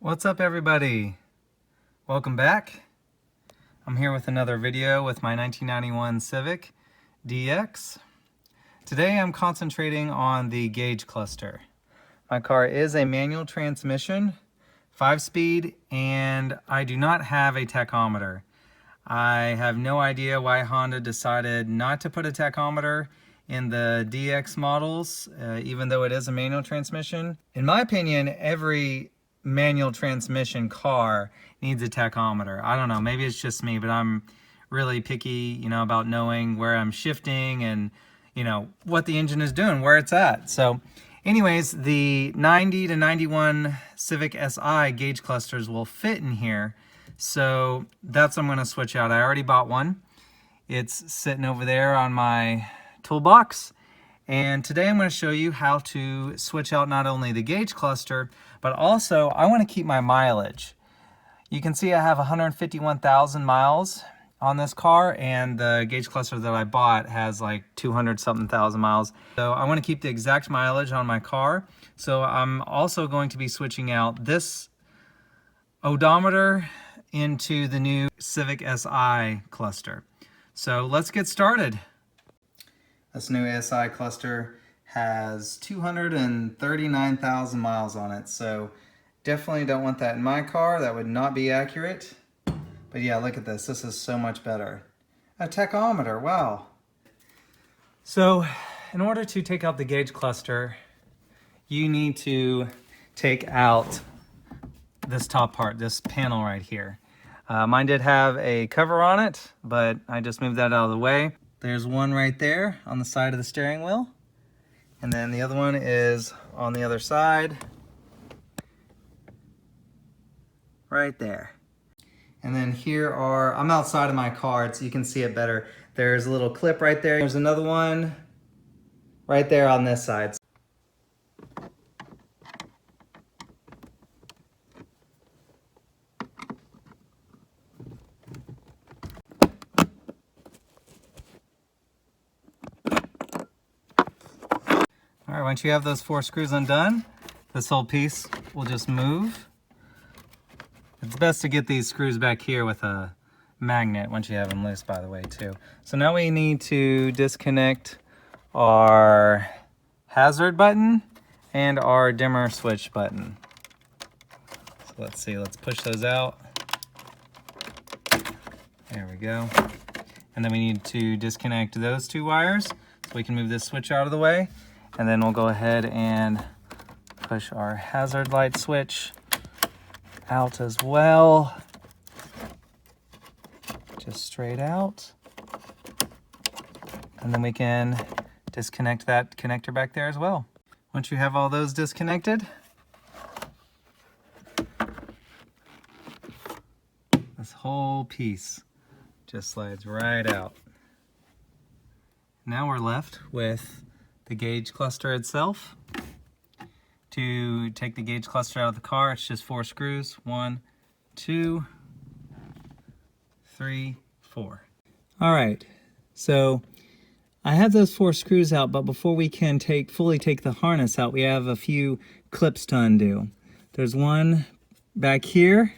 What's up, everybody? Welcome back. I'm here with another video with my 1991 Civic DX. Today I'm concentrating on the gauge cluster. My car is a manual transmission, 5-speed, and I do not have a tachometer. I have no idea why Honda decided not to put a tachometer in the DX models, even though it is a manual transmission. In my opinion, every manual transmission car needs a tachometer. I don't know, maybe it's just me, but I'm really picky, about knowing where I'm shifting and, what the engine is doing, where it's at. So anyways, the 90 to 91 Civic SI gauge clusters will fit in here. So that's what I'm going to switch out. I already bought one. It's sitting over there on my toolbox. And today I'm going to show you how to switch out not only the gauge cluster, but also I want to keep my mileage. You can see I have 151,000 miles on this car, and the gauge cluster that I bought has like 200 something thousand miles. So I want to keep the exact mileage on my car. So I'm also going to be switching out this odometer into the new Civic SI cluster. So let's get started. This new SI cluster has 239,000 miles on it, so definitely don't want that in my car. That would not be accurate. But yeah, look at this. This is so much better. A tachometer, wow. So in order to take out the gauge cluster, you need to take out this top part, this panel right here. Mine did have a cover on it, but I just moved that out of the way. There's one right there on the side of the steering wheel. And then the other one is on the other side. Right there. And then here are, I'm outside of my car so you can see it better. There's a little clip right there. There's another one right there on this side. All right, once you have those 4 screws undone, this whole piece will just move. It's best to get these screws back here with a magnet once you have them loose, by the way, too. So now we need to disconnect our hazard button and our dimmer switch button. So let's see, let's push those out. There we go. And then we need to disconnect those 2 wires so we can move this switch out of the way. And then we'll go ahead and push our hazard light switch out as well. Just straight out. And then we can disconnect that connector back there as well. Once you have all those disconnected, this whole piece just slides right out. Now we're left with the gauge cluster itself. To take the gauge cluster out of the car, it's just 4 screws. 1, 2, 3, 4. All right, so I have those 4 screws out, but before we can fully take the harness out, we have a few clips to undo. There's one back here.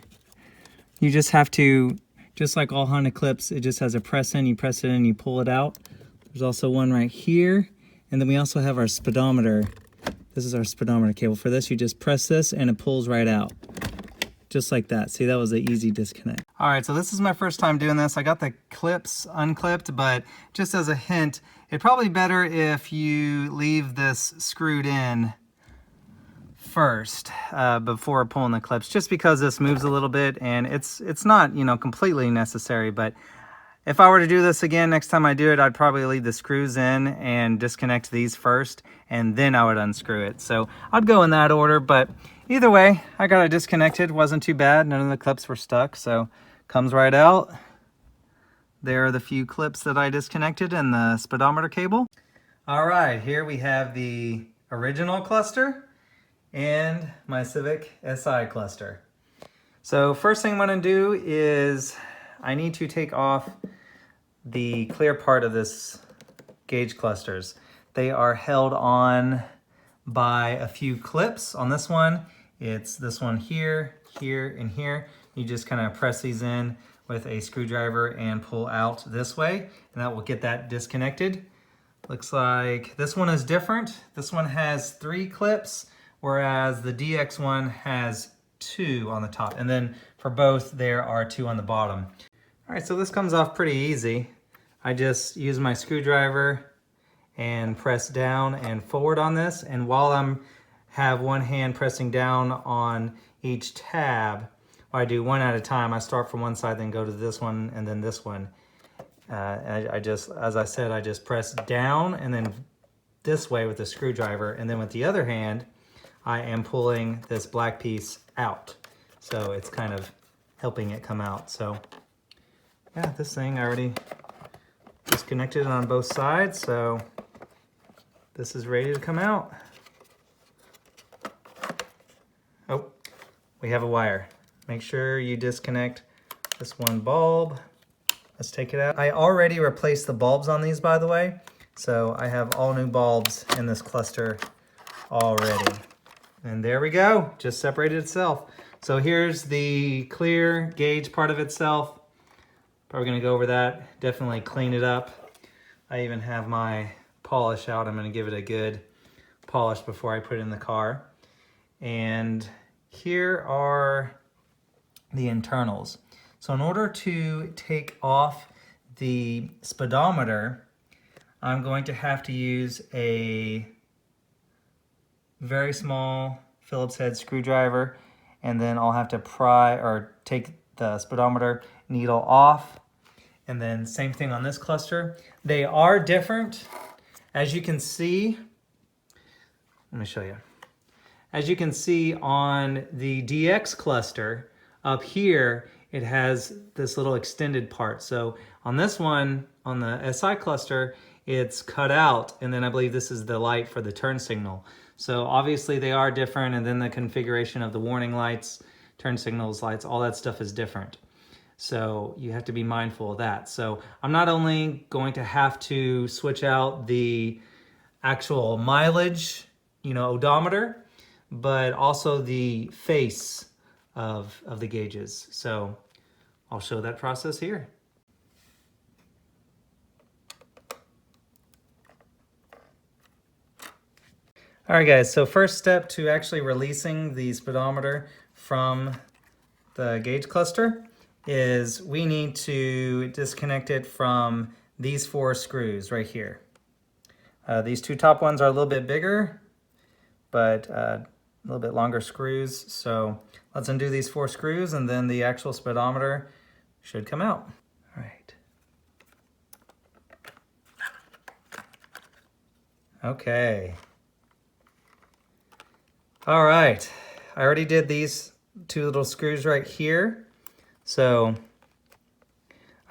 You just have to, just like all Honda clips, it just has a press in. You press it in, you pull it out. There's also one right here. And then we also have our speedometer. This is our speedometer cable. For this, you just press this and it pulls right out. Just like that. See, that was an easy disconnect. All right, so this is my first time doing this. I got the clips unclipped, but just as a hint, it's probably better if you leave this screwed in first before pulling the clips, just because this moves a little bit and it's not, completely necessary, but if I were to do this again, next time I do it, I'd probably leave the screws in and disconnect these first, and then I would unscrew it. So I'd go in that order, but either way, I got it disconnected. Wasn't too bad. None of the clips were stuck, so comes right out. There are the few clips that I disconnected and the speedometer cable. All right, here we have the original cluster and my Civic SI cluster. So first thing I'm going to do is I need to take off the clear part of this gauge clusters. They are held on by a few clips. On this one, It's this one here, here, and here. You just kind of press these in with a screwdriver and pull out this way, and that will get that disconnected. Looks like this one is different. This one has 3 clips, whereas the DX one has 2 on the top. And then for both, there are 2 on the bottom. All right, so this comes off pretty easy. I just use my screwdriver and press down and forward on this. And while I'm have one hand pressing down on each tab, I do one at a time. I start from one side, then go to this one, and then this one. I just, as I said, I just press down and then this way with the screwdriver, and then with the other hand, I am pulling this black piece out. So it's kind of helping it come out. So yeah, this thing I already disconnected it on both sides, so this is ready to come out. Oh, we have a wire. Make sure you disconnect this one bulb. Let's take it out. I already replaced the bulbs on these, by the way, so I have all new bulbs in this cluster already. And there we go, just separated itself. So here's the clear gauge part of itself. Probably gonna go over that, definitely clean it up. I even have my polish out. I'm gonna give it a good polish before I put it in the car. And here are the internals. So in order to take off the speedometer, I'm going to have to use a very small Phillips head screwdriver, and then I'll have to pry or take the speedometer needle off. And then same thing on this cluster. They are different. As you can see, let me show you. As you can see on the DX cluster, up here, it has this little extended part. So on this one, on the SI cluster, it's cut out, and then I believe this is the light for the turn signal. So obviously they are different, and then the configuration of the warning lights, turn signals, lights, all that stuff is different. So you have to be mindful of that. So I'm not only going to have to switch out the actual mileage, odometer, but also the face of the gauges. So I'll show that process here. All right, guys, so first step to actually releasing the speedometer from the gauge cluster is we need to disconnect it from these 4 screws right here. These 2 top ones are a little bit bigger, but a little bit longer screws. So let's undo these 4 screws, and then the actual speedometer should come out. All right. Okay. All right, I already did these 2 little screws right here. So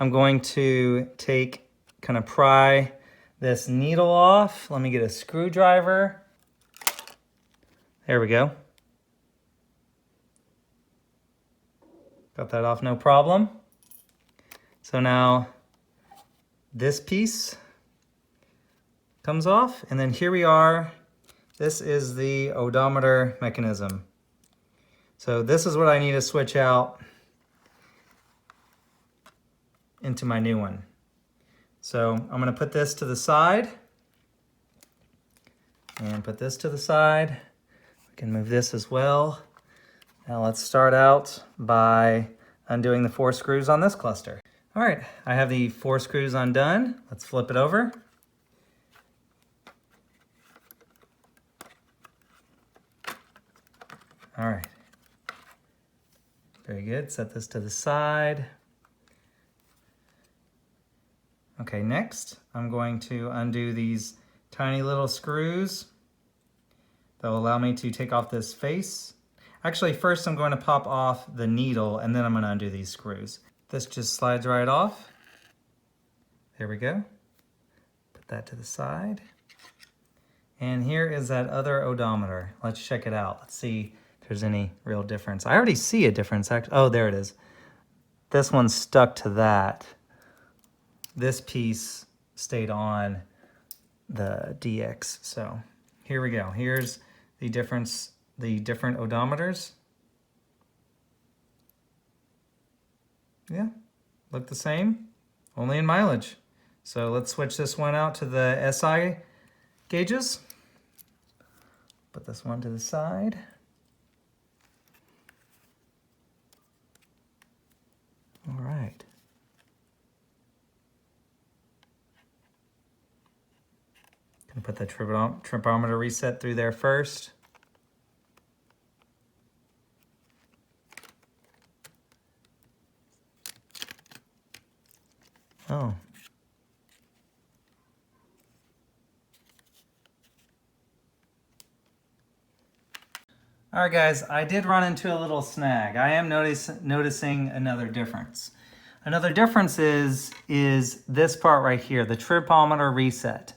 I'm going to kind of pry this needle off. Let me get a screwdriver. There we go. Got that off, no problem. So now this piece comes off, and then here we are. This is the odometer mechanism. So this is what I need to switch out into my new one. So I'm gonna put this to the side and put this to the side. We can move this as well. Now let's start out by undoing the 4 screws on this cluster. All right, I have the 4 screws undone. Let's flip it over. All right, very good. Set this to the side. Okay, next I'm going to undo these tiny little screws that will allow me to take off this face. Actually, first I'm going to pop off the needle, and then I'm going to undo these screws. This just slides right off. There we go. Put that to the side. And here is that other odometer. Let's check it out. Let's see if there's any real difference. I already see a difference, actually. Oh, there it is. This one's stuck to that. This piece stayed on the DX. So here we go. Here's the difference the different odometers. Yeah, look the same, only in mileage. So let's switch this one out to the SI gauges. Put this one to the side. All right. Gonna put the tripometer reset through there first. Oh. All right, guys, I did run into a little snag. I am noticing another difference. Another difference is this part right here, the tripometer reset.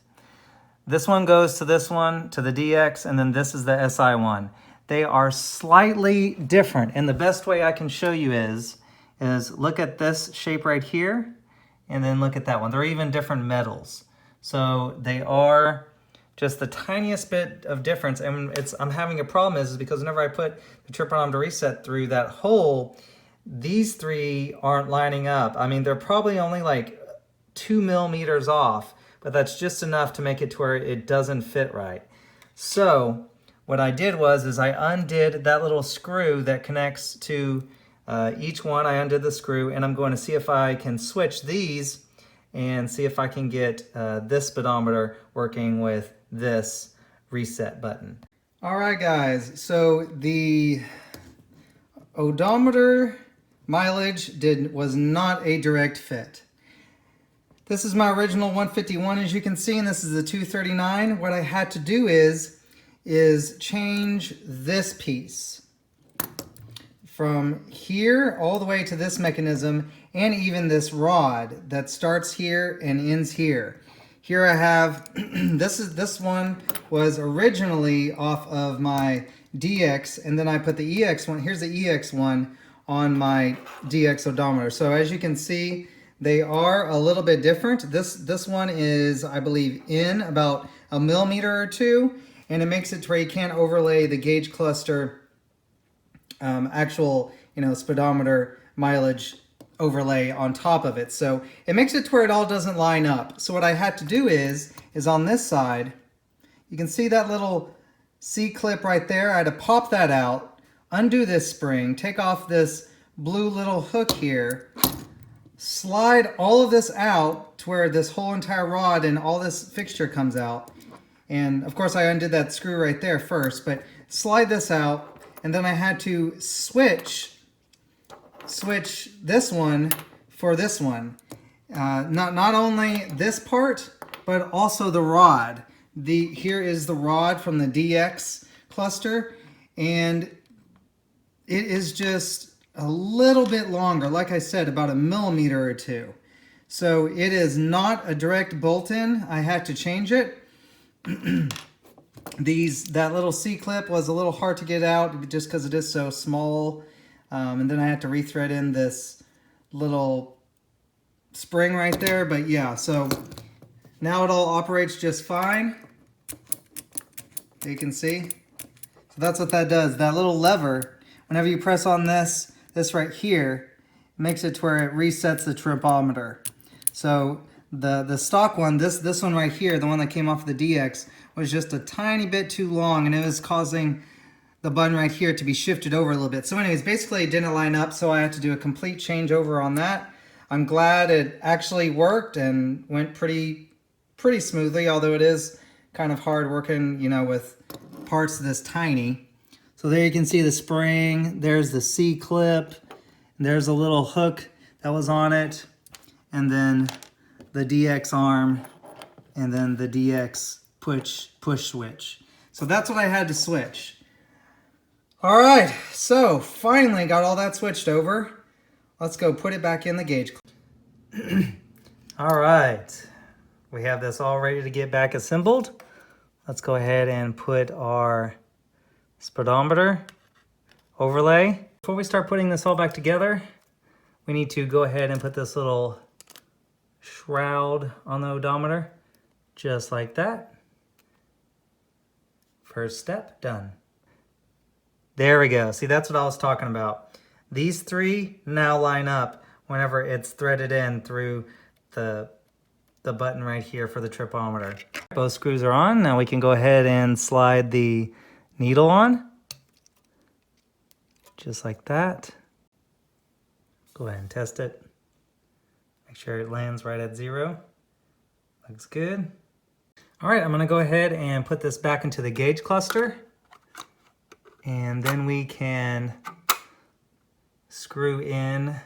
This one goes to this one, to the DX, and then this is the SI one. They are slightly different, and the best way I can show you is look at this shape right here, and then look at that one. They're even different metals. So they are just the tiniest bit of difference, and I'm having a problem is because whenever I put the tripometer reset through that hole, these three aren't lining up. I mean, they're probably only like 2 millimeters off, but that's just enough to make it to where it doesn't fit right. So what I did was I undid that little screw that connects to each one. I undid the screw, and I'm going to see if I can switch these and see if I can get this speedometer working with this reset button. All right, guys, so the odometer mileage was not a direct fit. This is my original 151, as you can see, and this is the 239. What I had to do is change this piece from here all the way to this mechanism, and even this rod that starts here and ends here. Here I have, this one was originally off of my DX, and then I put the EX one, here's the EX one on my DX odometer. So as you can see, they are a little bit different. This one is, I believe, in about a millimeter or two, and it makes it to where you can't overlay the gauge cluster actual, speedometer mileage overlay on top of it. So it makes it to where it all doesn't line up. So what I had to do is on this side, you can see that little C-clip right there. I had to pop that out, undo this spring, take off this blue little hook here, slide all of this out to where this whole entire rod and all this fixture comes out. And of course I undid that screw right there first, but slide this out, and then I had to switch this one for this one. Not only this part, but also the rod. Here is the rod from the DX cluster, and it is just a little bit longer, like I said, about a millimeter or two. So it is not a direct bolt-in. I had to change it. That little C-clip was a little hard to get out just because it is so small. And then I had to rethread in this little spring right there. But yeah, so now it all operates just fine. You can see. So that's what that does. That little lever, whenever you press on this right here, makes it to where it resets the tripometer. So the stock one, this one right here, the one that came off the DX, was just a tiny bit too long, and it was causing the button right here to be shifted over a little bit. So anyways, basically it didn't line up, so I had to do a complete changeover on that. I'm glad it actually worked and went pretty smoothly, although it is kind of hard working, with parts this tiny. So there you can see the spring, there's the C-clip, there's a little hook that was on it, and then the DX arm, and then the DX push switch. So that's what I had to switch. All right, so finally got all that switched over. Let's go put it back in the gauge. All right, we have this all ready to get back assembled. Let's go ahead and put our speedometer overlay. Before we start putting this all back together, we need to go ahead and put this little shroud on the odometer, just like that. First step done. There we go. See, that's what I was talking about. These three now line up whenever it's threaded in through the button right here for the tripometer. Both screws are on. Now we can go ahead and slide the needle on. Just like that. Go ahead and test it. Make sure it lands right at 0. Looks good. All right, I'm gonna go ahead and put this back into the gauge cluster. And then we can screw in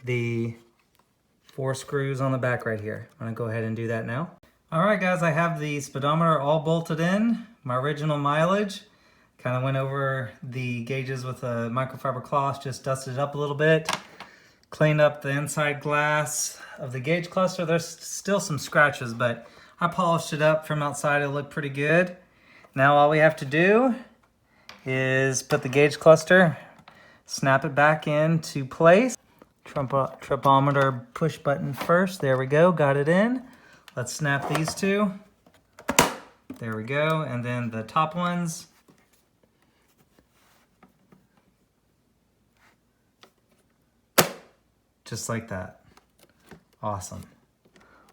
the 4 screws on the back right here. I'm gonna go ahead and do that now. All right, guys, I have the speedometer all bolted in, my original mileage. Kind of went over the gauges with a microfiber cloth, just dusted it up a little bit, cleaned up the inside glass of the gauge cluster. There's still some scratches, but I polished it up from outside. It looked pretty good. Now all we have to do is put the gauge cluster, snap it back into place. Tripometer push button first. There we go, got it in. Let's snap these two. There we go, and then the top ones. Just like that. Awesome.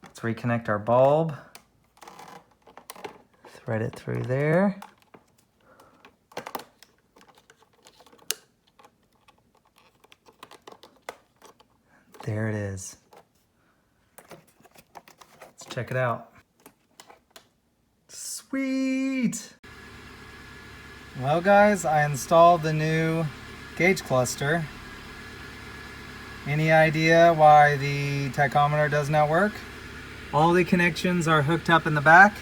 Let's reconnect our bulb. Thread it through there. There it is. Let's check it out. Sweet! Well, guys, I installed the new gauge cluster. Any idea why the tachometer does not work? All the connections are hooked up in the back,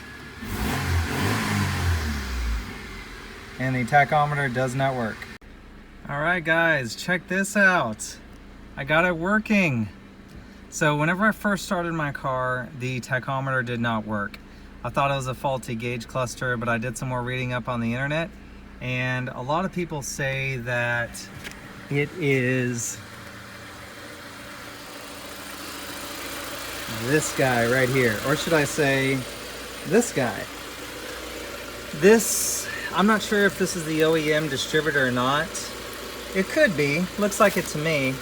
and the tachometer does not work. All right, guys, check this out. I got it working. So whenever I first started my car, the tachometer did not work. I thought it was a faulty gauge cluster, but I did some more reading up on the internet, and a lot of people say that it is this guy right here, or should I say this guy. This, I'm not sure if this is the OEM distributor or not. It could be, looks like it to me.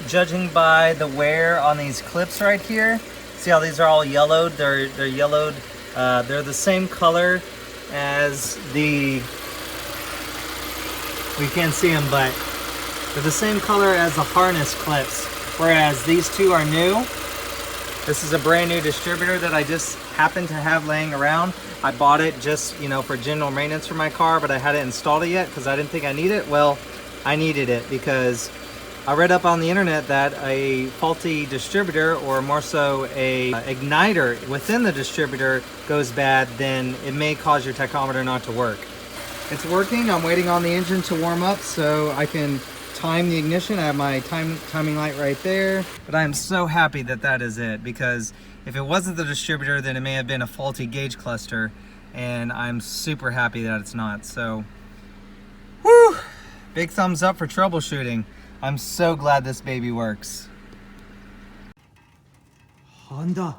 Judging by the wear on these clips right here, see how these are all yellowed? They're yellowed. They're the same color as the, we can't see them, but they're the same color as the harness clips, whereas these two are new. This is a brand new distributor that I just happened to have laying around. I bought it just, you know, for general maintenance for my car, but I hadn't installed it yet because I didn't think I needed it. Well, I needed it because I read up on the internet that a faulty distributor, or more so a igniter within the distributor, goes bad, then it may cause your tachometer not to work. It's working. I'm waiting on the engine to warm up so I can time the ignition. I have my timing light right there. But I am so happy that that is it, because if it wasn't the distributor, then it may have been a faulty gauge cluster, and I'm super happy that it's not. So, whew, big thumbs up for troubleshooting. I'm so glad this baby works. Honda.